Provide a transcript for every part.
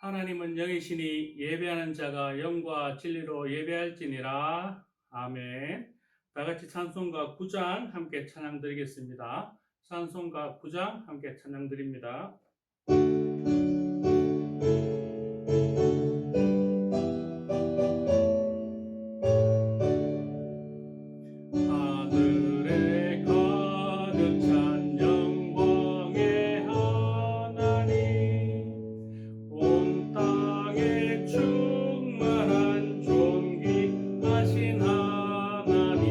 하나님은 영이시니 예배하는 자가 영과 진리로 예배할지니라. 아멘. 다 같이 찬송가 9장 함께 찬양 드리겠습니다. 찬송가 9장 함께 찬양 드립니다. 하늘에 가득 찬 영광의 하나님, 온 땅에 충만한 존귀하신 하나님,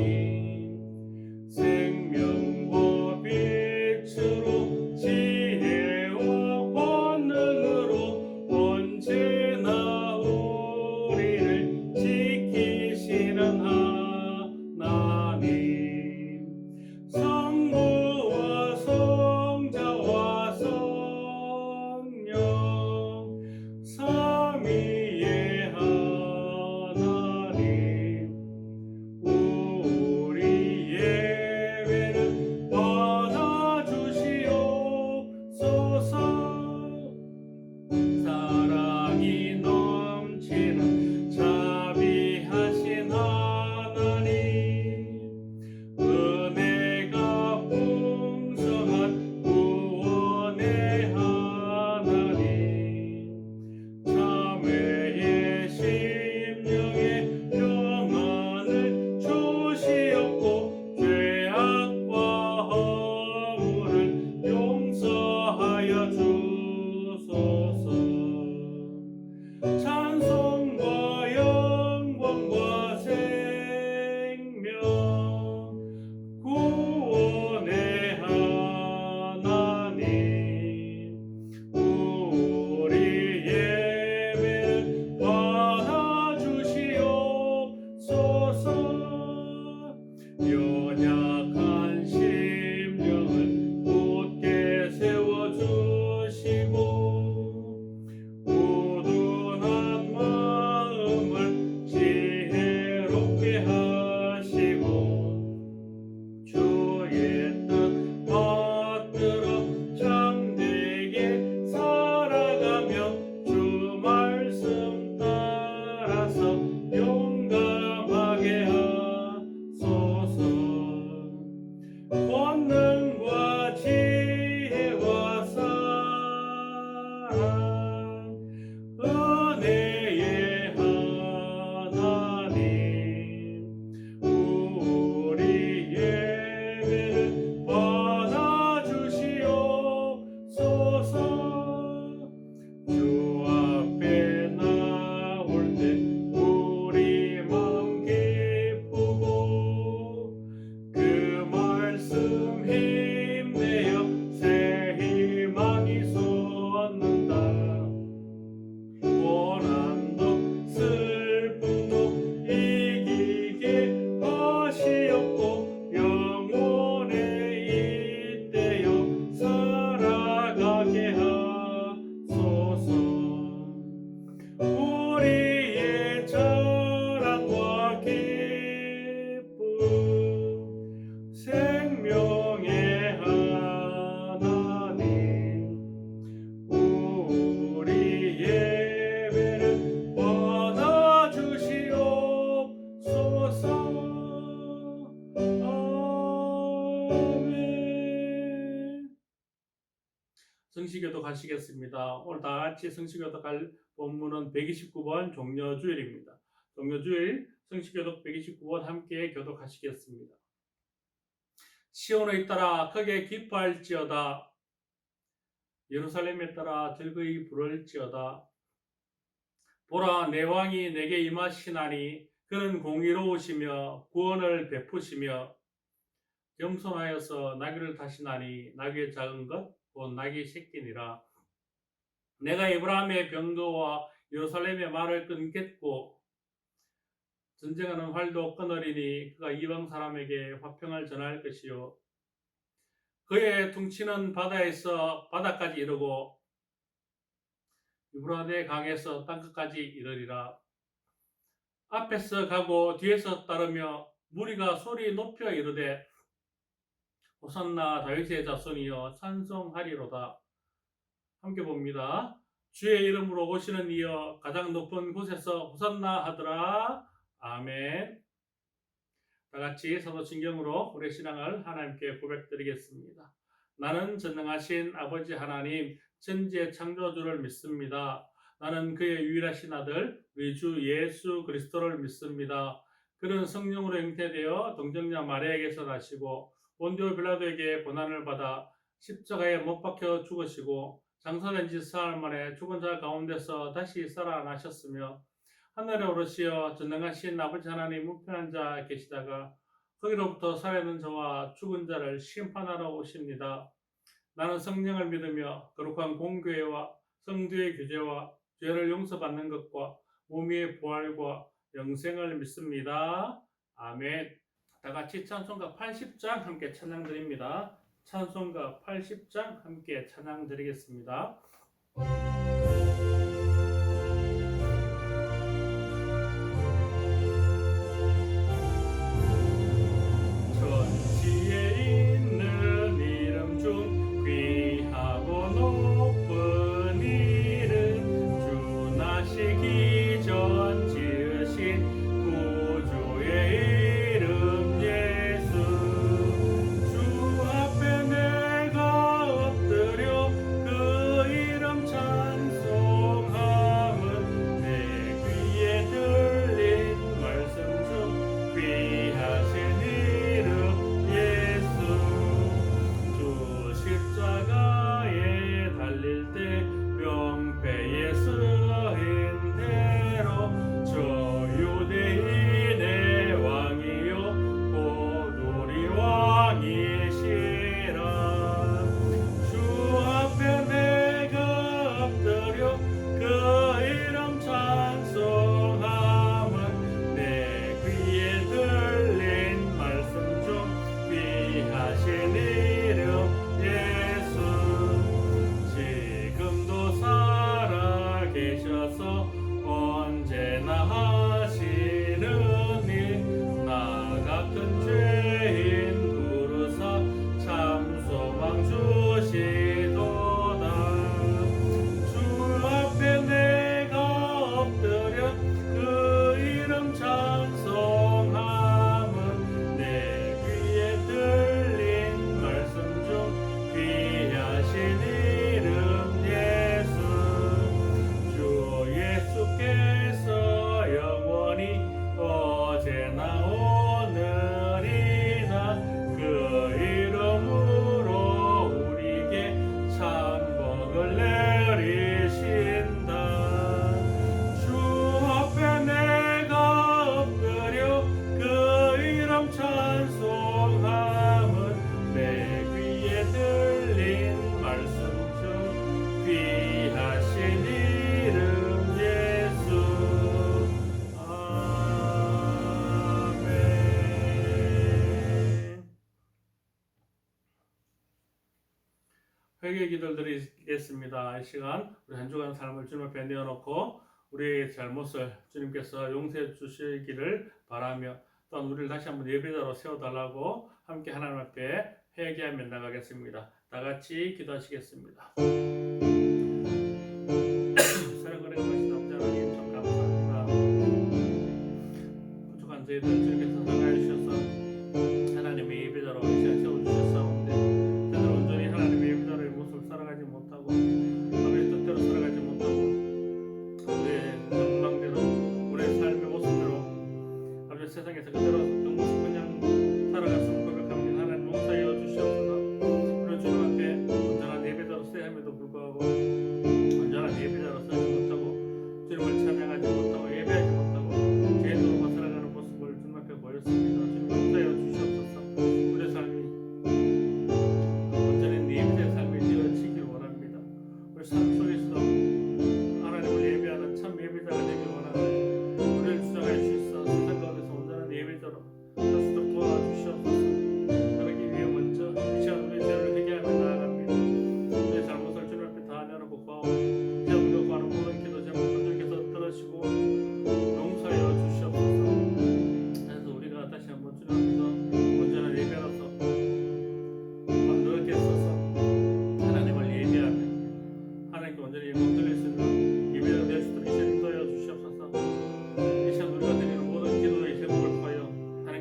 생명과 빛으로 지혜와 권능으로 언제나 우리를 지키시는 하나님, 성부와 성자와 성령 삼위의 하나님, 우리 예배를 받아주시옵소서. 사랑이 넘치는 자비하신 하나님, 은혜가 풍성한 구원의 하나님, 자매의 심령에 평안을 주시옵고 죄악과 허물을 용서하여 주소서. 찬송과 영광과 생명 구원의 하나님, 우리 예배를 받아주시옵소서. 연약한 심령을 굳게 세워주시고 우둔한 마음을 지혜롭게 하시고 주의 뜻 받들어 참되게 살아가며 주 말씀 따라서 용감하게 하소서. 권능과 지혜와 사랑 은혜의 하나님, 우리 예배를 받아주시옵소서. 주 앞에 나올 때 우리 마음 기쁘고 그 말씀 힘내어 새 희망이 솟는다. 고난도 슬픔도 이기게 하시옵고 영원에 잇대어 살아가게 하소서. 우리의 자랑과 기쁨 생명의 하나님, 우리 예배를 받아주시옵소서. 아멘. 성시교도 가시겠습니다. 오늘 다 같이 성시교도 갈 본문은 129번 종려주일입니다. 종려주일 성시교독 129번 함께 교독하시겠습니다. 시온에 따라 크게 기뻐할지어다. 예루살렘에 따라 즐거이 부를지어다. 보라, 내 왕이 내게 임하시나니 그는 공의로우시며 구원을 베푸시며 겸손하여서 나귀를 타시나니 나귀의 작은 것 곧 나귀 새끼니라. 내가 에브라임의 병거와 예루살렘의 말을 끊겠고 전쟁하는 활도 끊으리니 그가 이방 사람에게 화평을 전할 것이요 그의 퉁치는 바다에서 바다까지 이르고 유브라데 강에서 땅끝까지 이르리라. 앞에서 가고 뒤에서 따르며 무리가 소리 높여 이르되 호산나 다윗의 자손이여 찬송하리로다. 함께 봅니다. 주의 이름으로 오시는 이여 가장 높은 곳에서 호산나 하더라. 아멘. 다 같이 사도신경으로 우리 신앙을 하나님께 고백드리겠습니다. 나는 전능하신 아버지 하나님 천지의 창조주를 믿습니다. 나는 그의 유일하신 아들 우리 주 예수 그리스도를 믿습니다. 그는 성령으로 잉태되어 동정녀 마리아에게서 나시고 본디오 빌라도에게 고난을 받아 십자가에 못 박혀 죽으시고 장사된 지 사흘 만에 죽은 자 가운데서 다시 살아나셨으며 하늘에 오르시어 전능하신 아버지 하나님 우편한 자 계시다가 거기로부터 살아있는 자와 죽은 자를 심판하러 오십니다. 나는 성령을 믿으며 거룩한 공교회와 성도의 교제와 죄를 용서받는 것과 몸의 부활과 영생을 믿습니다. 아멘. 다 같이 찬송가 80장 함께 찬양 드립니다. 찬송가 80장 함께 찬양 드리겠습니다. 천지에 있는 이름 중 귀하고 높은 이름 주 나시기 전 지으신 구주의 이름 예수 주 앞에 내가 엎드려 그 이름 찬송함은 내 귀에 들린 말씀 중 귀하신 이름 예수 주 십자가에 달릴 때 명패에 쓰인 대로 저 유대인의 왕이요 곧 우리 왕이시라 주 앞에 내가 엎드려 그 이름 찬송함은 내 귀에 들린 말씀 중 귀하신 이름 예수 지금도 살아 계셔서 언제나 하시는 일 나 같은 죄인 부르사 참 소망 주시도다 주 앞에 내가 엎드려 그 이름 찬송함은 내 귀에 들린 말씀 중 귀하신 이름 예수 주 예수께서 영원히 어제나 오늘이나 그 이름으로 우리에게 참 복을 내리신다 주 앞에 내가 엎드려 그 이름 찬송함은 내 귀에 들린 말씀 중 귀하신 이름 예수 아멘. 회개 기도를 드리겠습니다. 이 시간 우리 한 주간 삶을 주님 앞에 내어놓고 우리의 잘못을 주님께서 용서해 주시기를 바라며 또한 우리를 다시 한번 예배자로 세워달라고 함께 하나님 앞에 회개하며 나가겠습니다. 다 같이 기도하시겠습니다. 사랑하는 것이 남자라니 참 감사합니다. 부족한 저희들 주님께서 사랑해 주셔서 하나님의 예배자로 이 시간 세워주셨사온데 저들 온전히 하나님의 예배자로의 모습을 살아가지 못하고 아버지 뜻대로 살아가지 못하고 우리의 정망대로 우리의 삶의 모습대로 아버지 세상에서 그대로 그 모습 그냥 살아갔음을 고백합니다. 하나님 용서하여 주시옵소서. 우리 주님 앞에 온전한 예배자로 서야 함에도 불구하고 온전한 예배자로 서지 못하고 주님을 찬양하지 못하고 예배하지 못하고 죄인으로만 살아가는 모습을 주님 앞에 보였습니다. 주님 용서하여 주시옵소서. 우리의 삶이 온전히 예배자의 삶이 되어지길 원합니다. 우리 삶 속에서도 하나님을 예배하는 참 예배자가 되길 원하는 우리를 주장할 수 있어 세상 가운데서 온전한 예배자로 다시도 도와주시옵소서.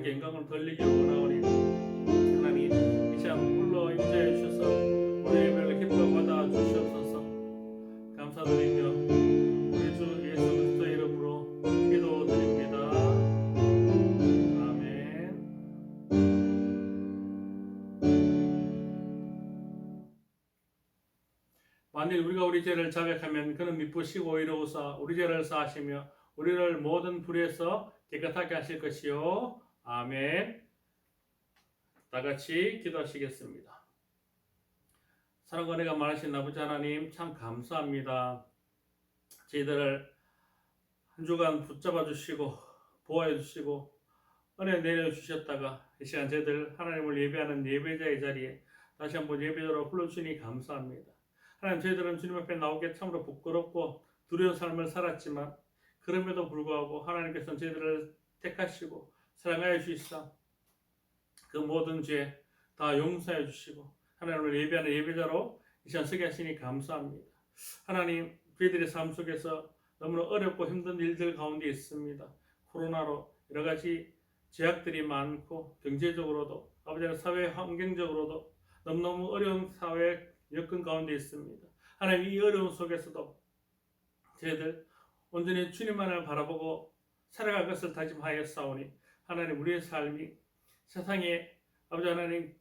하나님께 영광을 돌리기를 원하오니 하나님 이 시간 불러 임재해 주셔서 우리 예배를 기뻐 받아 주시옵소서. 감사드리며 우리 주 예수 그리스도 이름으로 기도드립니다. 아멘. 만일 우리가 우리 죄를 자백하면 그는 미쁘시고 이로우사 우리 죄를 사하시며 우리를 모든 불의에서 깨끗하게 하실 것이요. 아멘. 다 같이 기도하시겠습니다. 사랑과 은혜가 많으신 아버지 하나님 참 감사합니다. 저희들을 한 주간 붙잡아 주시고 보호해 주시고 은혜 내려 주셨다가 이 시간 저희들 하나님을 예배하는 예배자의 자리에 다시 한번 예배자로 불러주시니 감사합니다. 하나님 저희들은 주님 앞에 나오기에 참으로 부끄럽고 두려운 삶을 살았지만 그럼에도 불구하고 하나님께서는 저희들을 택하시고 사랑하여 주시사 그 모든 죄 다 용서해 주시고 하나님을 예배하는 예배자로 이 시간 서게 하시니 감사합니다. 하나님 저희들의 삶 속에서 너무나 어렵고 힘든 일들 가운데 있습니다. 코로나로 여러 가지 제약들이 많고 경제적으로도 아버지 사회 환경적으로도 너무너무 어려운 사회 여건 가운데 있습니다. 하나님 이 어려운 속에서도 저희들 온전히 주님만을 바라보고 살아갈 것을 다짐하였사오니 하나님 우리의 삶이 세상에 아버지 하나님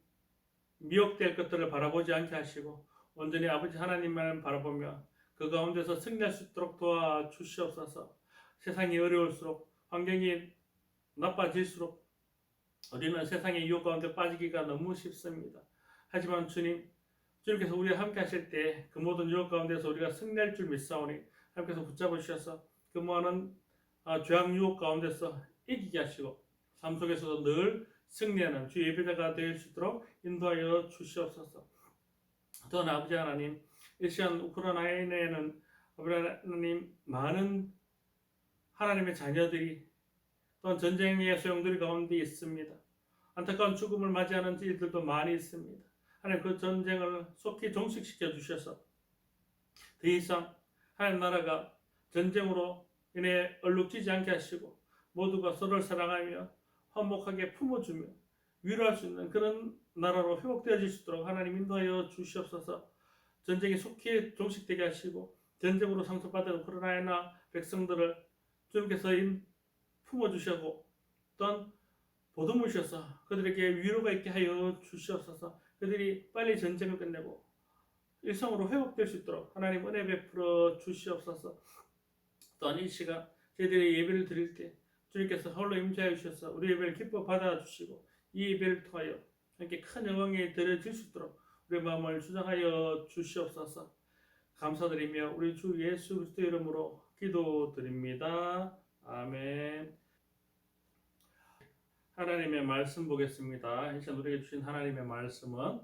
미혹될 것들을 바라보지 않게 하시고 온전히 아버지 하나님만을 바라보며 그 가운데서 승리할 수 있도록 도와주시옵소서. 세상이 어려울수록 환경이 나빠질수록 우리는 세상의 유혹 가운데 빠지기가 너무 쉽습니다. 하지만 주님께서 우리와 함께 하실 때 그 모든 유혹 가운데서 우리가 승리할 줄 믿사오니 하나님께서 붙잡아 주셔서 그 많은 죄악 유혹 가운데서 이기게 하시고 삶 속에서도 늘 승리하는 주 예배자가 될 수 있도록 인도하여 주시옵소서. 또한 아버지 하나님 이 시간 우크라이나에는 아버지 하나님 많은 하나님의 자녀들이 또한 전쟁의 소용돌이 가운데 있습니다. 안타까운 죽음을 맞이하는 이들도 많이 있습니다. 하나님 그 전쟁을 속히 종식시켜 주셔서 더 이상 하나님 나라가 전쟁으로 인해 얼룩지지 않게 하시고 모두가 서로를 사랑하며 화목하게 품어주며 위로할 수 있는 그런 나라로 회복되어질 수 있도록 하나님 인도하여 주시옵소서. 전쟁이 속히 종식되게 하시고 전쟁으로 상처받은 우크라이나 백성들을 주님께서 품어주시고 또한 보듬으셔서 그들에게 위로가 있게 하여 주시옵소서. 그들이 빨리 전쟁을 끝내고 일상으로 회복될 수 있도록 하나님 은혜 베풀어 주시옵소서. 또한 이 시간 저희들이 예배를 드릴 때 주님께서 홀로 임재하여 주셔서 우리 예배를 기뻐 받아주시고 이 예배를 통하여 함께 큰 영광이 드려질 수 있도록 우리 마음을 주장하여 주시옵소서. 감사드리며 우리 주 예수 그리스도 이름으로 기도드립니다. 아멘. 하나님의 말씀 보겠습니다. 이 시간 우리에게 주신 하나님의 말씀은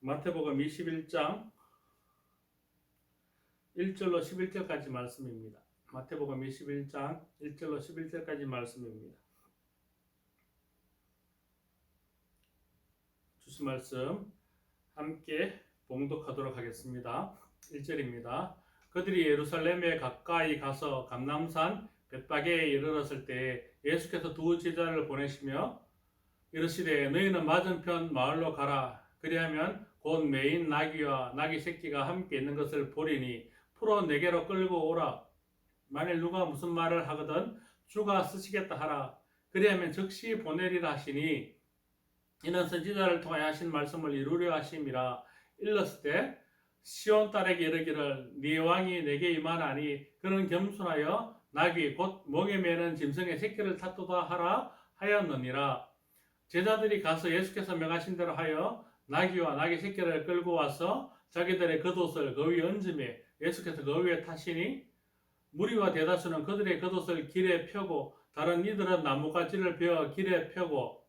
마태복음 21장 1절로 11절까지 말씀입니다. 마태복음 21장 1절로 11절까지 말씀입니다. 주신 말씀 함께 봉독하도록 하겠습니다. 1절입니다. 그들이 예루살렘에 가까이 가서 감람산 벳바게에 이르렀을 때 예수께서 두 제자를 보내시며 이르시되 너희는 맞은편 마을로 가라. 그리하면 곧 매인 나귀와 나귀 새끼가 함께 있는 것을 보리니 풀어 내게로 끌고 오라. 만일 누가 무슨 말을 하거든 주가 쓰시겠다 하라. 그리하면 즉시 보내리라 하시니 이는 선지자를 통하여 하신 말씀을 이루려 하심이라. 일렀을 때 시온 딸에게 이르기를 네 왕이 내게 임하나니 그는 겸손하여 나귀 곧 목에 매는 짐승의 새끼를 탔도다 하라 하였느니라. 제자들이 가서 예수께서 명하신 대로 하여 나귀와 나귀 새끼를 끌고 와서 자기들의 겉옷을 그 위에 얹으며 예수께서 그 위에 타시니 무리와 대다수는 그들의 겉옷을 길에 펴고 다른 이들은 나뭇가지를 베어 길에 펴고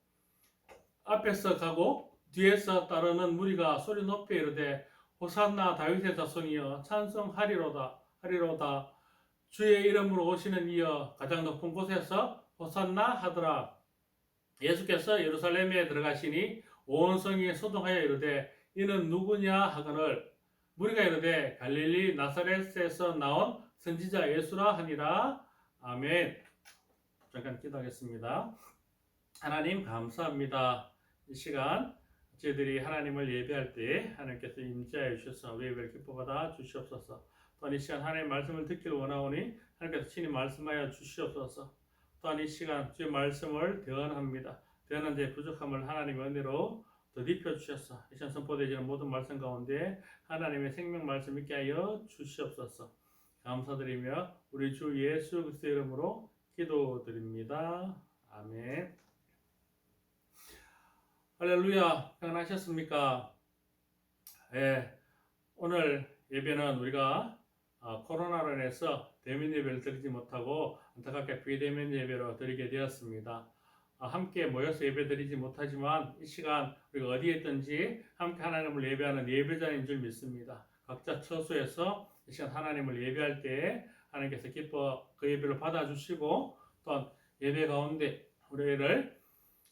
앞에서 가고 뒤에서 따르는 무리가 소리 높여 이르되 호산나 다윗의 자손이여 찬송하리로다 하리로다. 주의 이름으로 오시는 이여 가장 높은 곳에서 호산나 하더라. 예수께서 예루살렘에 들어가시니 온 성이 소동하여 이르되 이는 누구냐 하거늘 무리가 이르되 갈릴리 나사렛에서 나온 선지자 예수라 하니라. 아멘. 잠깐 기도하겠습니다. 하나님 감사합니다. 이 시간 저희들이 하나님을 예배할 때 하나님께서 임재하여 주셔서 예배를 기뻐받아 주시옵소서. 또한 이 시간 하나님의 말씀을 듣기를 원하오니 하나님께서 친히 말씀하여 주시옵소서. 또한 이 시간 주의 말씀을 대언합니다. 대언한 데 부족함을 하나님의 은혜로 더딥혀 주셔서 이 시간 선포되지는 모든 말씀 가운데 하나님의 생명 말씀 있게 하여 주시옵소서. 감사드리며 우리 주 예수 그리스도의 이름으로 기도드립니다. 아멘. 할렐루야. 평안하셨습니까? 예, 오늘 예배는 우리가 코로나로 인해서 대면 예배를 드리지 못하고 안타깝게 비대면 예배로 드리게 되었습니다. 함께 모여서 예배 드리지 못하지만 이 시간 우리가 어디에 있든지 함께 하나님을 예배하는 예배자인 줄 믿습니다. 각자 처소에서 이 시간 하나님을 예배할 때 하나님께서 기뻐 그 예배를 받아주시고 또한 예배 가운데 우리를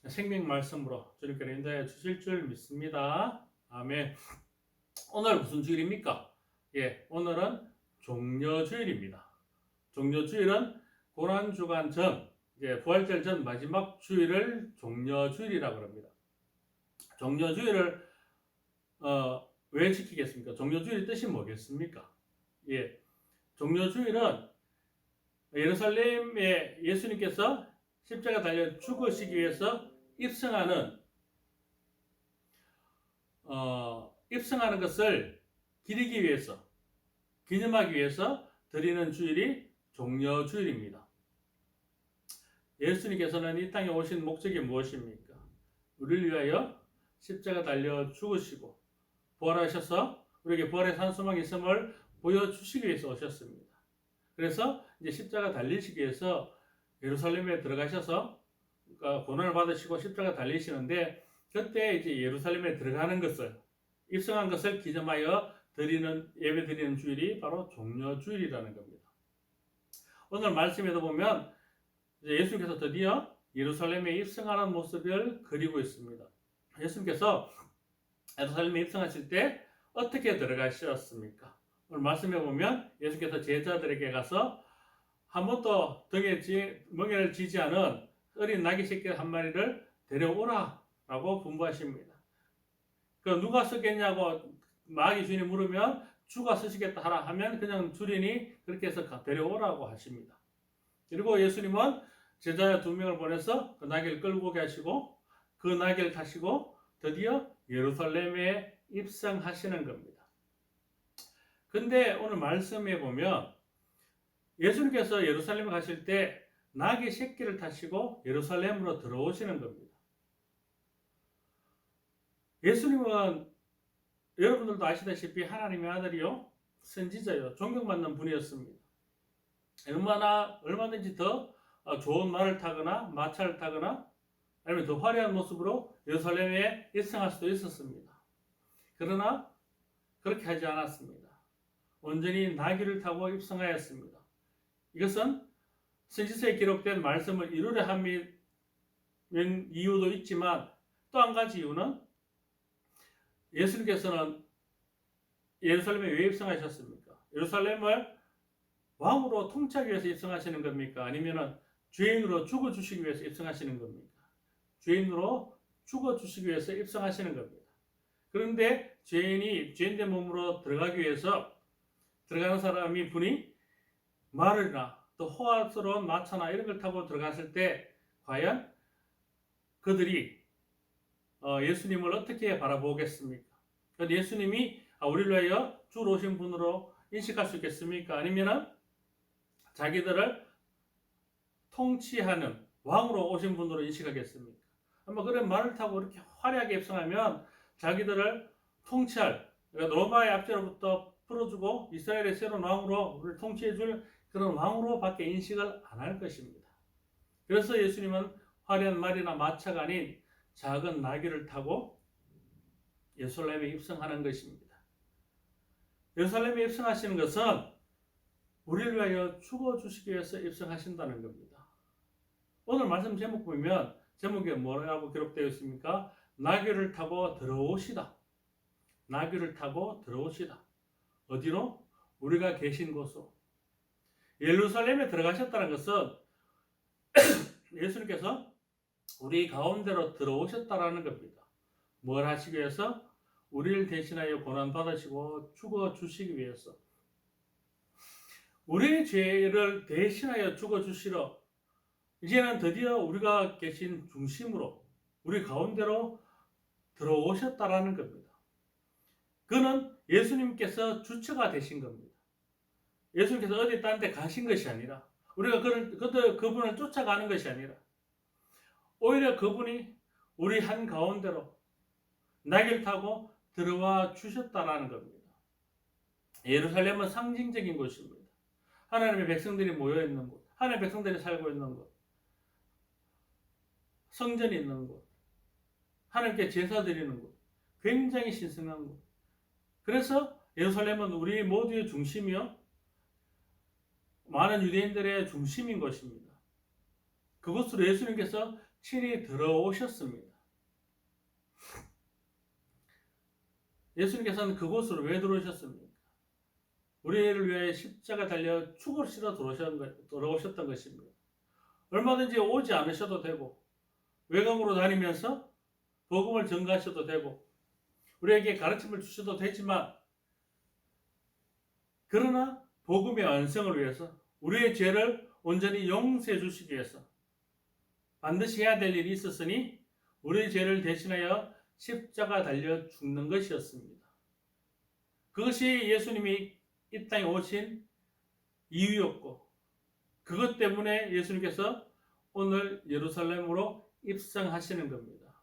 생명 말씀으로 주님께로 인도해 주실 줄 믿습니다. 아멘. 오늘 무슨 주일입니까? 예, 오늘은 종려주일입니다. 종려주일은 고난주간 전, 부활절 전 마지막 주일을 종려주일이라고 합니다. 종려주일을 왜 지키겠습니까? 종려주일의 뜻이 뭐겠습니까? 예, 종려주일은 예루살렘에 예수님께서 십자가 달려 죽으시기 위해서 입성하는 것을 기리기 위해서, 기념하기 위해서 드리는 주일이 종려주일입니다. 예수님께서는 이 땅에 오신 목적이 무엇입니까? 우리를 위하여 십자가 달려 죽으시고 부활하셔서 우리에게 부활의 산소망이 있음을 보여주시기 위해서 오셨습니다. 그래서 이제 십자가 달리시기 위해서 예루살렘에 들어가셔서 고난을 받으시고 십자가 달리시는데 그때 이제 예루살렘에 들어가는 것을 입성한 것을 기념하여 예배 드리는 주일이 바로 종려주일이라는 겁니다. 오늘 말씀에도 보면 예수님께서 드디어 예루살렘에 입성하는 모습을 그리고 있습니다. 예수님께서 예루살렘에 입성하실 때 어떻게 들어가셨습니까? 오늘 말씀에 보면 예수께서 제자들에게 가서 한 번도 등에 멍에를 지지 않은 어린 나귀 새끼 한 마리를 데려오라 라고 분부하십니다. 그 누가 쓰겠냐고 마귀 주인이 물으면 주가 쓰시겠다 하라 하면 그냥 주인이 그렇게 해서 데려오라고 하십니다. 그리고 예수님은 제자 2명을 보내서 그 나귀를 끌고 오게 하시고 그 나귀를 타시고 드디어 예루살렘에 입성하시는 겁니다. 근데 오늘 말씀에 보면 예수님께서 예루살렘에 가실 때 나귀 새끼를 타시고 예루살렘으로 들어오시는 겁니다. 예수님은 여러분들도 아시다시피 하나님의 아들이요, 선지자요, 존경받는 분이었습니다. 얼마든지 더 좋은 말을 타거나 마차를 타거나 아니면 더 화려한 모습으로 예루살렘에 입성할 수도 있었습니다. 그러나 그렇게 하지 않았습니다. 온전히 나귀를 타고 입성하였습니다. 이것은 선지서에 기록된 말씀을 이루려 함인 이유도 있지만 또 한 가지 이유는 예수님께서는 예루살렘에 왜 입성하셨습니까? 예루살렘을 왕으로 통치하기 위해서 입성하시는 겁니까? 아니면 죄인으로 죽어주시기 위해서 입성하시는 겁니까? 죄인으로 죽어주시기 위해서 입성하시는 겁니다. 그런데 죄인된 몸으로 들어가기 위해서 들어가는 사람이 분이 말이나 또 호화스러운 마차나 이런 걸 타고 들어갔을 때 과연 그들이 예수님을 어떻게 바라보겠습니까? 예수님이 우리를 위하여 주로 오신 분으로 인식할 수 있겠습니까? 아니면은 자기들을 통치하는 왕으로 오신 분으로 인식하겠습니까? 아마 그런 말을 타고 이렇게 화려하게 입성하면 자기들을 통치할, 그러니까 로마의 압제로부터 풀어주고 이스라엘의 새로운 왕으로 우리를 통치해줄 그런 왕으로밖에 인식을 안 할 것입니다. 그래서 예수님은 화려한 말이나 마차가 아닌 작은 나귀를 타고 예루살렘에 입성하는 것입니다. 예루살렘에 입성하시는 것은 우리를 위하여 죽어주시기 위해서 입성하신다는 겁니다. 오늘 말씀 제목 보면 제목에 뭐라고 기록되어 있습니까? 나귀를 타고 들어오시다. 나귀를 타고 들어오시다. 어디로? 우리가 계신 곳으로. 예루살렘에 들어가셨다는 것은 예수님께서 우리 가운데로 들어오셨다라는 겁니다. 뭘 하시기 위해서? 우리를 대신하여 고난 받으시고 죽어 주시기 위해서. 우리의 죄를 대신하여 죽어 주시러 이제는 드디어 우리가 계신 중심으로 우리 가운데로 들어오셨다라는 겁니다. 그는 예수님께서 주체가 되신 겁니다. 예수님께서 어디 딴 데 가신 것이 아니라 우리가 그분을 쫓아가는 것이 아니라 오히려 그분이 우리 한 가운데로 낙을 타고 들어와 주셨다라는 겁니다. 예루살렘은 상징적인 곳입니다. 하나님의 백성들이 모여 있는 곳, 하나님의 백성들이 살고 있는 곳, 성전이 있는 곳, 하나님께 제사 드리는 곳, 굉장히 신성한 곳. 그래서 예루살렘은 우리 모두의 중심이요, 많은 유대인들의 중심인 것입니다. 그곳으로 예수님께서 친히 들어오셨습니다. 예수님께서는 그곳으로 왜 들어오셨습니까? 우리를 위해 십자가 달려 죽으시러 들어오셨던 것입니다. 얼마든지 오지 않으셔도 되고 외곽으로 다니면서 복음을 전가하셔도 되고 우리에게 가르침을 주셔도 되지만, 그러나 복음의 완성을 위해서 우리의 죄를 온전히 용서해 주시기 위해서 반드시 해야 될 일이 있었으니 우리의 죄를 대신하여 십자가 달려 죽는 것이었습니다. 그것이 예수님이 이 땅에 오신 이유였고, 그것 때문에 예수님께서 오늘 예루살렘으로 입성하시는 겁니다.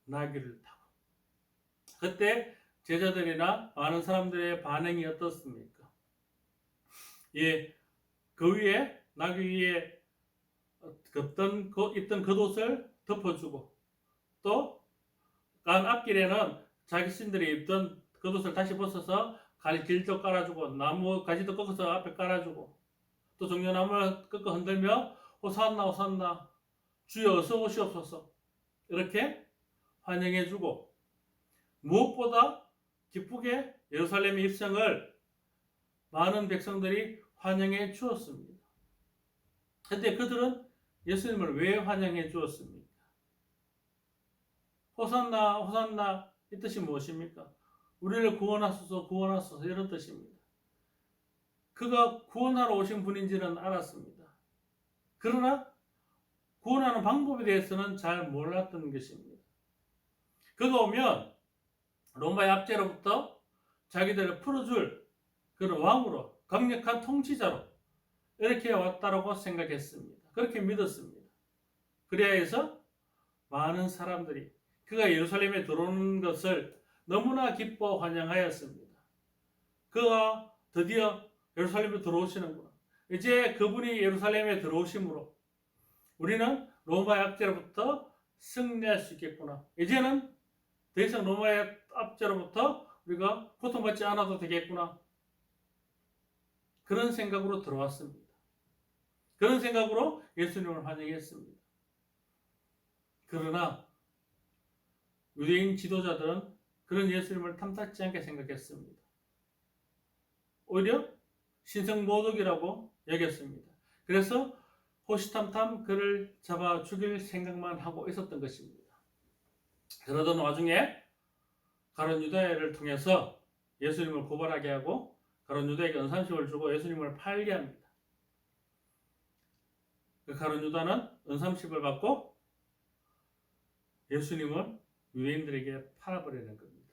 나귀를 타고. 그때 제자들이나 많은 사람들의 반응이 어떻습니까? 예, 그 위에 나귀 위에 입던 겉옷을 덮어주고, 또 간 앞길에는 자기신들이 입던 겉옷을 다시 벗어서 길도 깔아주고 나무 가지도 꺾어서 앞에 깔아주고, 또 종려나무를 꺾어 흔들며 호산나 호산나 주여 어서 오시옵소서 이렇게 환영해주고, 무엇보다 기쁘게 예루살렘의 입성을 많은 백성들이 환영해 주었습니다. 그런데 그들은 예수님을 왜 환영해 주었습니까? 호산나 호산나 이 뜻이 무엇입니까? 우리를 구원하소서 구원하소서 이런 뜻입니다. 그가 구원하러 오신 분인지는 알았습니다. 그러나 구원하는 방법에 대해서는 잘 몰랐던 것입니다. 그가 오면 로마의 압제로부터 자기들을 풀어줄 그런 왕으로, 강력한 통치자로 이렇게 왔다라고 생각했습니다. 그렇게 믿었습니다. 그래야 해서 많은 사람들이 그가 예루살렘에 들어오는 것을 너무나 기뻐 환영하였습니다. 그가 드디어 예루살렘에 들어오시는구나. 이제 그분이 예루살렘에 들어오심으로 우리는 로마의 압제로부터 승리할 수 있겠구나. 이제는 더 이상 로마의 압제로부터 우리가 고통받지 않아도 되겠구나. 그런 생각으로 들어왔습니다. 그런 생각으로 예수님을 환영했습니다. 그러나 유대인 지도자들은 그런 예수님을 탐탁지 않게 생각했습니다. 오히려 신성모독이라고 여겼습니다. 그래서 호시탐탐 그를 잡아 죽일 생각만 하고 있었던 것입니다. 그러던 와중에 가룟 유다를 통해서 예수님을 고발하게 하고 가룟 유다에게 은삼십을 주고 예수님을 팔게 합니다. 그 가룟 유다는 은삼십을 받고 예수님을 유대인들에게 팔아버리는 겁니다.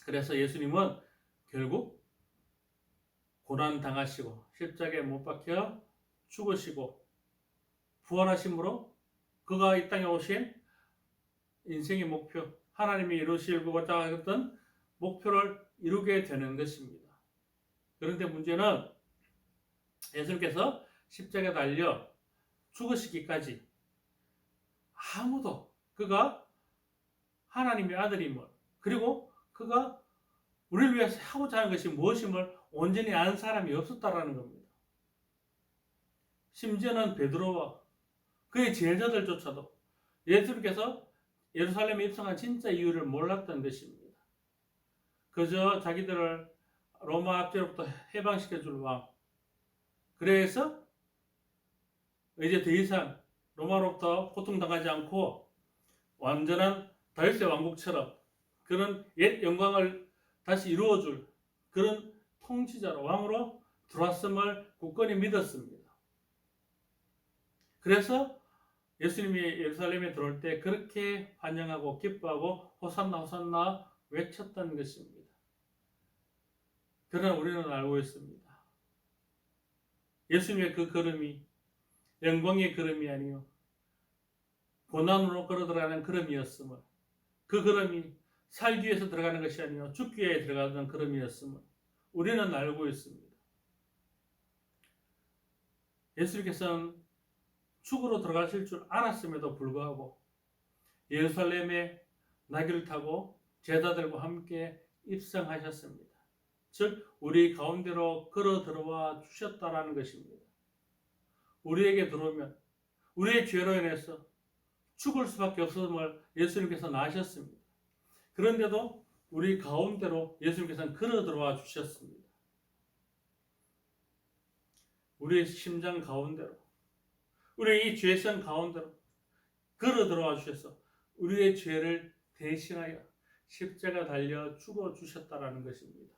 그래서 예수님은 결국 고난 당하시고 십자가에 못 박혀 죽으시고 부활하심으로 그가 이 땅에 오신 인생의 목표, 하나님이 이루시고자 했던 목표를 이루게 되는 것입니다. 그런데 문제는 예수님께서 십자가에 달려 죽으시기까지 아무도 그가 하나님의 아들임을, 그리고 그가 우리를 위해서 하고자 하는 것이 무엇임을 온전히 아는 사람이 없었다라는 겁니다. 심지어는 베드로와 그의 제자들조차도 예수님께서 예루살렘에 입성한 진짜 이유를 몰랐던 것입니다. 그저 자기들을 로마 압제로부터 해방시켜줄 왕, 그래서 이제 더 이상 로마로부터 고통당하지 않고 완전한 다윗의 왕국처럼 그런 옛 영광을 다시 이루어줄 그런 통치자로 왕으로 들어왔음을 굳건히 믿었습니다. 그래서 예수님이 예루살렘에 들어올 때 그렇게 환영하고 기뻐하고 호산나 호산나 외쳤던 것입니다. 그러나 우리는 알고 있습니다. 예수님의 그 걸음이 영광의 걸음이 아니요 고난으로 걸어 들어가는 걸음이었음을, 그 걸음이 살기 위해서 들어가는 것이 아니요 죽기 위해 들어가는 걸음이었음을 우리는 알고 있습니다. 예수님께서는 죽으러 들어가실 줄 알았음에도 불구하고 예루살렘에 나귀를 타고 제자들과 함께 입성하셨습니다. 즉 우리 가운데로 걸어 들어와 주셨다라는 것입니다. 우리에게 들어오면 우리의 죄로 인해서 죽을 수밖에 없음을 예수님께서 아셨습니다. 그런데도 우리 가운데로 예수님께서는 걸어 들어와 주셨습니다. 우리의 심장 가운데로, 우리의 이 죄성 가운데로 걸어 들어와 주셔서 우리의 죄를 대신하여 십자가 달려 죽어 주셨다라는 것입니다.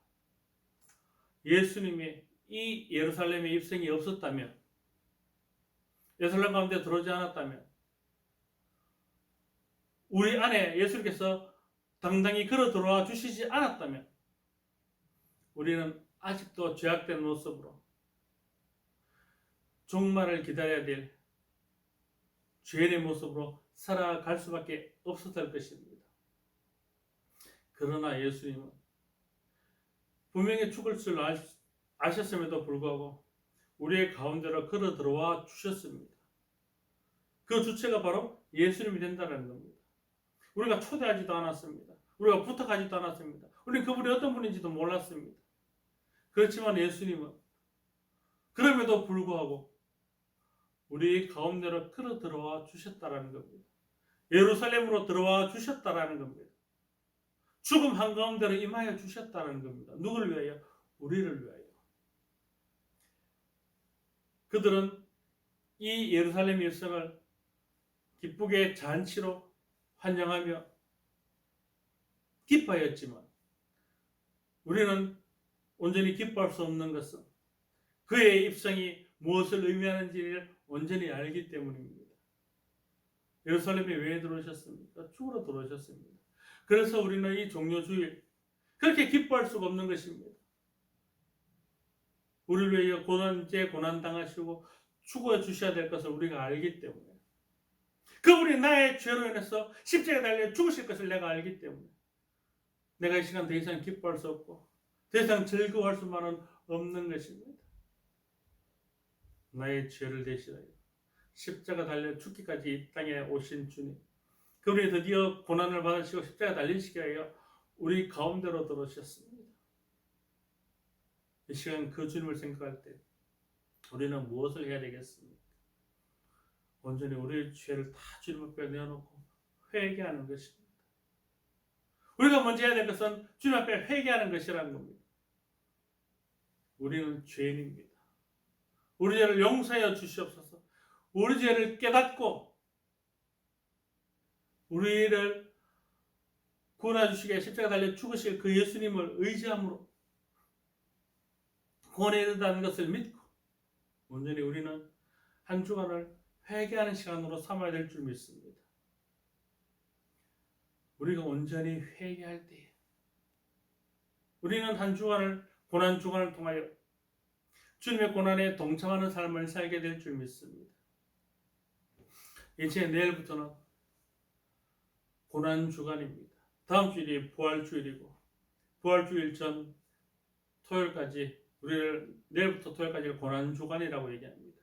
예수님이 이 예루살렘에 입성이 없었다면, 예루살렘 가운데 들어오지 않았다면, 우리 안에 예수님께서 당당히 걸어 들어와 주시지 않았다면 우리는 아직도 죄악된 모습으로 종말을 기다려야 될 죄인의 모습으로 살아갈 수밖에 없었을 것입니다. 그러나 예수님은 분명히 죽을 줄 아셨음에도 불구하고 우리의 가운데로 걸어 들어와 주셨습니다. 그 주체가 바로 예수님이 된다는 겁니다. 우리가 초대하지도 않았습니다. 우리가 부탁하지도 않았습니다. 우리는 그분이 어떤 분인지도 몰랐습니다. 그렇지만 예수님은 그럼에도 불구하고 우리 가운데로 걸어 들어와 주셨다라는 겁니다. 예루살렘으로 들어와 주셨다라는 겁니다. 죽음 한가운데로 임하여 주셨다는 겁니다. 누구를 위하여? 우리를 위하여. 그들은 이 예루살렘 일성을 기쁘게 잔치로 환영하며 기뻐하였지만 우리는 온전히 기뻐할 수 없는 것은 그의 입성이 무엇을 의미하는지를 온전히 알기 때문입니다. 예루살렘에 왜 들어오셨습니까? 죽으러 들어오셨습니다. 그래서 우리는 이 종료주일 그렇게 기뻐할 수가 없는 것입니다. 우리를 위해 고난당하시고 죽어 주셔야 될 것을 우리가 알기 때문에, 그분이 나의 죄로 인해서 십자가에 달려 죽으실 것을 내가 알기 때문에 내가 이 시간 더 이상 기뻐할 수 없고 더 이상 즐거워할 수만은 없는 것입니다. 나의 죄를 대신하여 십자가 달려 죽기까지 이 땅에 오신 주님, 그분이 드디어 고난을 받으시고 십자가 달리시게 하여 우리 가운데로 들어오셨습니다. 이 시간 그 주님을 생각할 때 우리는 무엇을 해야 되겠습니까? 온전히 우리의 죄를 다 주님 앞에 내어놓고 회개하는 것입니다. 우리가 먼저 해야 될 것은 주님 앞에 회개하는 것이라는 겁니다. 우리는 죄인입니다. 우리 죄를 용서하여 주시옵소서. 우리 죄를 깨닫고 우리를 구원해 주시게 십자가 달려 죽으실 그 예수님을 의지함으로 구원에 이르다는 것을 믿고 온전히 우리는 한 주간을 회개하는 시간으로 삼아야 될 줄 믿습니다. 우리가 온전히 회개할 때 우리는 한 주간을 고난 주간을 통하여 주님의 고난에 동참하는 삶을 살게 될 줄 믿습니다. 이제 내일부터는 고난 주간입니다. 다음 주일이 부활주일이고 부활주일 전 토요일까지 우리를 내일부터 토요일까지를 고난 주간이라고 얘기합니다.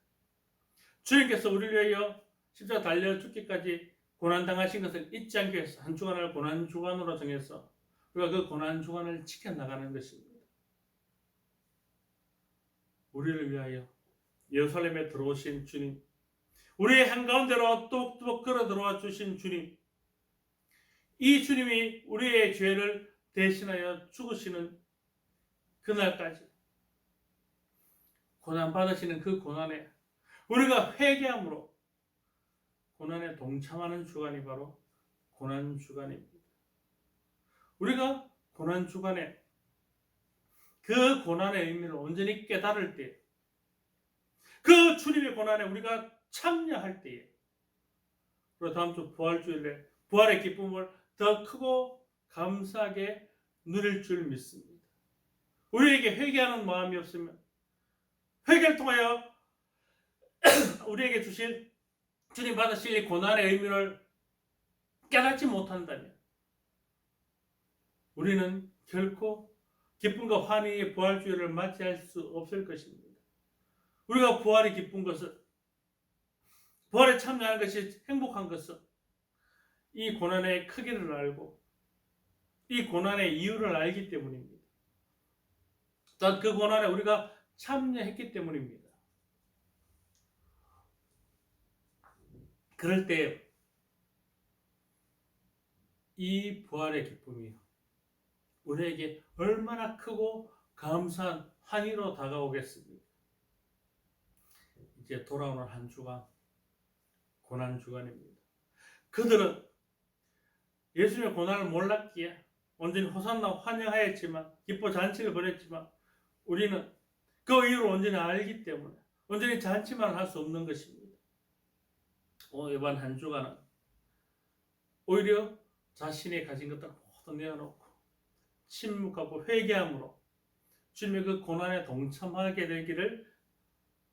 주님께서 우리를 위하여 십자가 달려 죽기까지 고난당하신 것을 잊지 않기 위해서 한 주간을 고난 주간으로 정해서 우리가 그 고난 주간을 지켜나가는 것입니다. 우리를 위하여 예루살렘에 들어오신 주님, 우리의 한가운데로 뚝뚝 걸어 들어와 주신 주님, 이 주님이 우리의 죄를 대신하여 죽으시는 그날까지 고난 받으시는 그 고난에 우리가 회개함으로 고난에 동참하는 주간이 바로 고난 주간입니다. 우리가 고난 주간에 그 고난의 의미를 온전히 깨달을 때, 그 주님의 고난에 우리가 참여할 때에, 그리고 다음 주 부활주일에 부활의 기쁨을 더 크고 감사하게 누릴 줄 믿습니다. 우리에게 회개하는 마음이 없으면, 회개를 통하여 우리에게 주실 주님 받으실 이 고난의 의미를 깨닫지 못한다면 우리는 결코 기쁨과 환희의 부활주의를 맞이할 수 없을 것입니다. 우리가 부활이 기쁜 것은, 부활에 참여하는 것이 행복한 것은 이 고난의 크기를 알고 이 고난의 이유를 알기 때문입니다. 또한 그 고난에 우리가 참여했기 때문입니다. 그럴 때 이 부활의 기쁨이 우리에게 얼마나 크고 감사한 환희로 다가오겠습니까? 이제 돌아오는 한 주간 고난 주간입니다. 그들은 예수님의 고난을 몰랐기에 온전히 호산나 환영하였지만, 기뻐 잔치를 벌였지만, 우리는 그 이유를 온전히 알기 때문에 온전히 잔치만 할 수 없는 것입니다. 이번 한 주간은 오히려 자신이 가진 것들을 모두 내어놓고 침묵하고 회개함으로 주님의 그 고난에 동참하게 되기를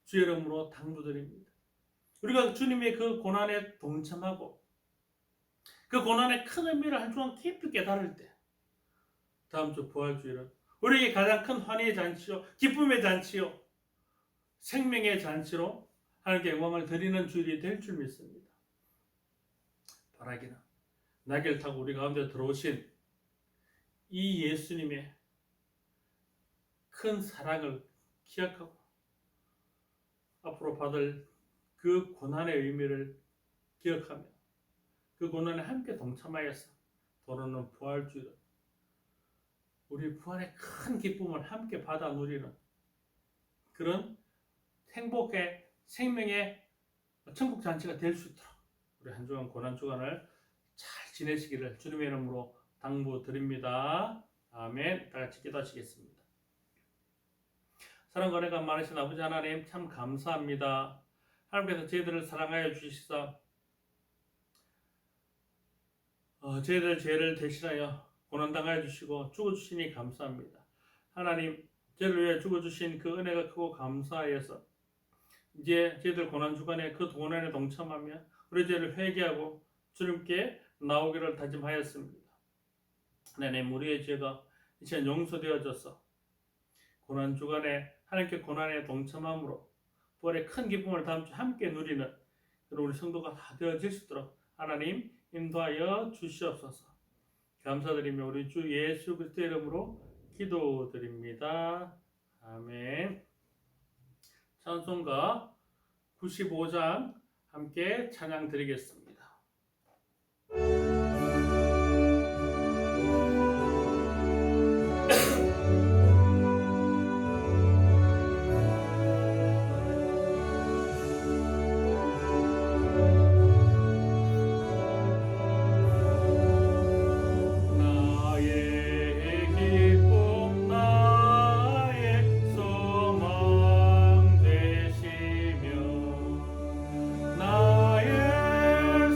주의 이름으로 당부드립니다. 우리가 주님의 그 고난에 동참하고 그 고난의 큰 의미를 한 주간 깊이 깨달을 때, 다음 주 부활주일은 우리에게 가장 큰 환희의 잔치요, 기쁨의 잔치요, 생명의 잔치로 하나님께 영광을 드리는 주일이 될 줄 믿습니다. 바라기는 날개를 타고 우리 가운데 들어오신 이 예수님의 큰 사랑을 기억하고 앞으로 받을 그 고난의 의미를 기억하며 그 고난에 함께 동참하여서 돌아오는 부활주일은 우리 부활의 큰 기쁨을 함께 받아 누리는 그런 행복의 생명의 천국 잔치가 될 수 있도록 우리 한 주간 고난 주간을 잘 지내시기를 주님의 이름으로 당부드립니다. 아멘. 다 같이 기도하시겠습니다. 사랑과 은혜가 많으신 아버지 하나님, 참 감사합니다. 하나님께서 저희들을 사랑하여 주시사 저희들 죄를 대신하여 고난당하여 주시고 죽어주시니 감사합니다. 하나님, 저희를 위해 죽어주신 그 은혜가 크고 감사하여서 이제 저희들 고난주간에 그 고난에 동참하며 우리 죄를 회개하고 주님께 나오기를 다짐하였습니다. 하나님, 우리의 죄가 이제 용서되어져서 고난주간에 하나님께 고난에 동참함으로 부활의 큰 기쁨을 다음 주 함께 누리는 우리 성도가 다 되어질 수 있도록 하나님 인도하여 주시옵소서. 감사드리며 우리 주 예수 그리스도의 이름으로 기도드립니다. 아멘. 찬송가 95장 함께 찬양 드리겠습니다. 나의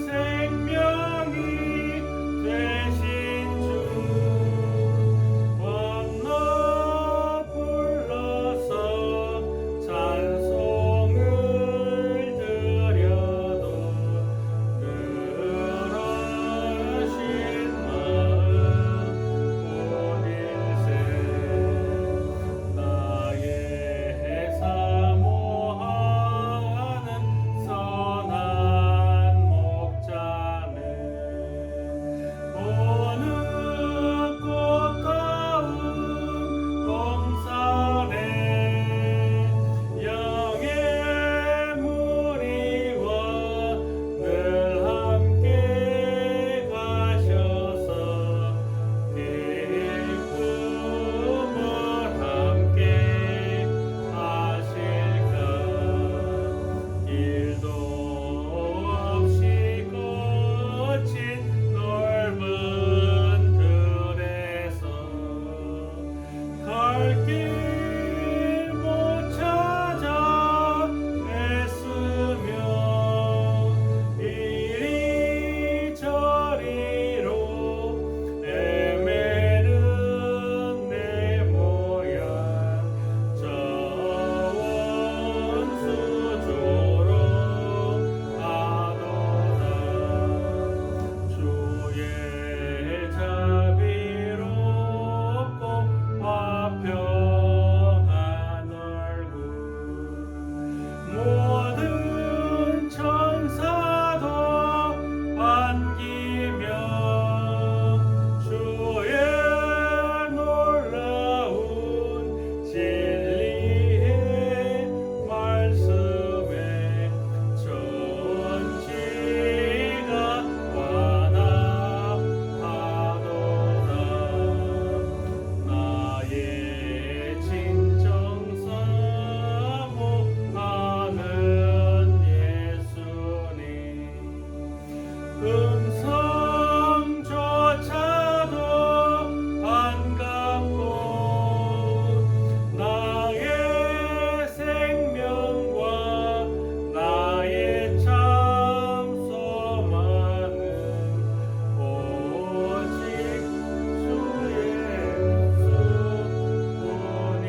음성조차도 반갑고 나의 생명과 나의 참 소망은 오직 주의 수뿐일세.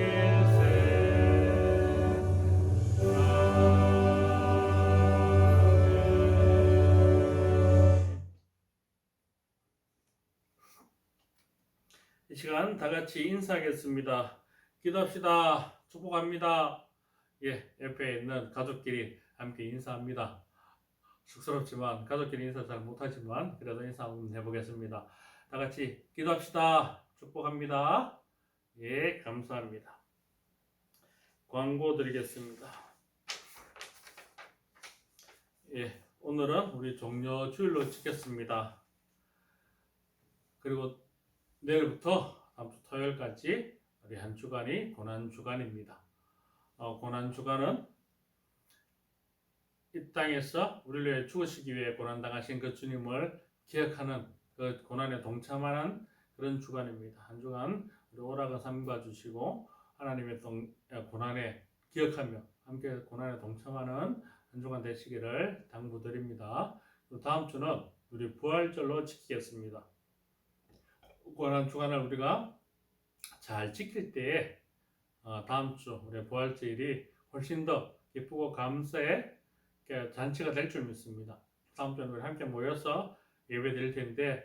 이 시간 다 같이 인사하겠습니다. 기도합시다. 축복합니다. 옆에 있는 가족끼리 함께 인사합니다. 쑥스럽지만 가족끼리 인사 잘 못하지만 그래도 인사 한번 해보겠습니다. 다 같이 기도합시다. 축복합니다. 감사합니다. 광고 드리겠습니다. 오늘은 우리 종료 주일로 찍겠습니다. 그리고 내일부터 다음 주 토요일까지 우리 한 주간이 고난 주간입니다. 고난 주간은 이 땅에서 우리를 위해 죽으시기 위해 고난 당하신 그 주님을 기억하는, 그 고난에 동참하는 그런 주간입니다. 한 주간 우리 오락을 삼가 주시고 하나님의 고난에 기억하며 함께 고난에 동참하는 한 주간 되시기를 당부드립니다. 다음 주는 우리 부활절로 지키겠습니다. 고난 주간을 우리가 잘 지킬 때에 다음 주 우리 부활절이 훨씬 더 기쁘고 감사의 잔치가 될 줄 믿습니다. 다음 주에 우리 함께 모여서 예배 드릴 텐데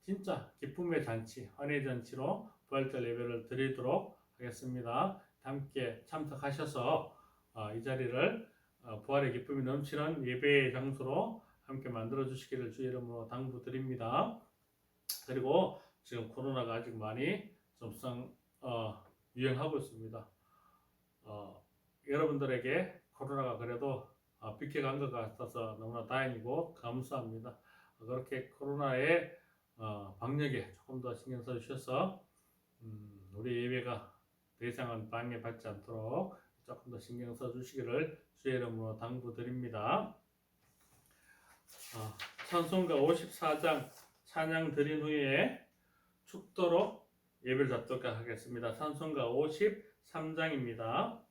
진짜 기쁨의 잔치, 환희의 잔치로 부활절 예배를 드리도록 하겠습니다. 함께 참석하셔서 이 자리를 부활의 기쁨이 넘치는 예배의 장소로 함께 만들어 주시기를 주의 이름으로 당부드립니다. 그리고 지금 코로나가 아직 많이 좀 유행하고 있습니다. 여러분들에게 코로나가 그래도 비켜간 것 같아서 너무나 다행이고 감사합니다. 그렇게 코로나의 방역에 조금 더 신경 써주셔서 우리 예배가 더 이상은 방해받지 않도록 조금 더 신경 써주시기를 주의 이름으로 당부드립니다. 찬송가 54장 찬양 드린 후에 축도로 예배를 잡도록 하겠습니다. 찬송가 53장입니다.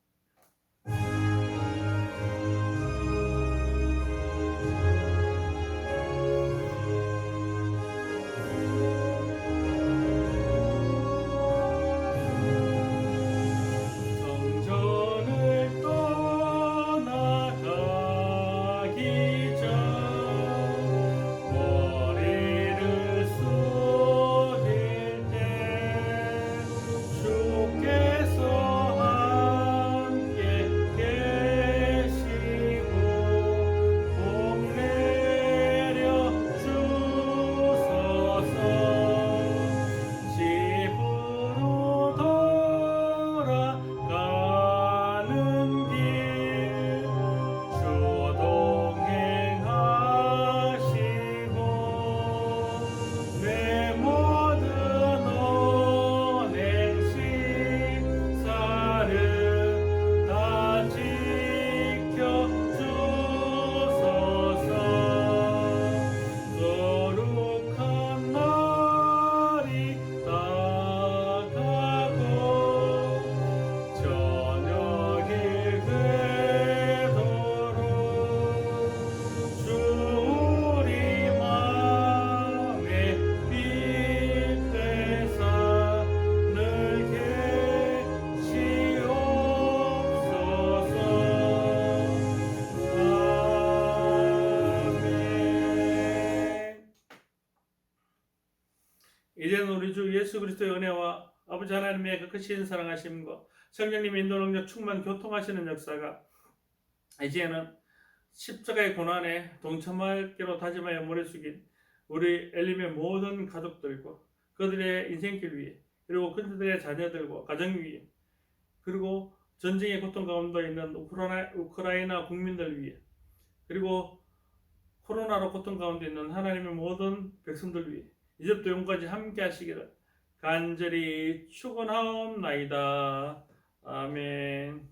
이제는 우리 주 예수 그리스도의 은혜와 아버지 하나님의 그 크신 사랑하심과 성령님의 인도 능력 충만 교통하시는 역사가 이제는 십자가의 고난에 동참하기로 다짐하여 머리 숙인 우리 엘림의 모든 가족들과 그들의 인생길 위에, 그리고 그들의 자녀들과 가정 위에, 그리고 전쟁의 고통 가운데 있는 우크라이나 국민들 위에, 그리고 코로나로 고통 가운데 있는 하나님의 모든 백성들 위에 이제부터永까지 함께 하시기를 간절히 축원하옵나이다. 아멘.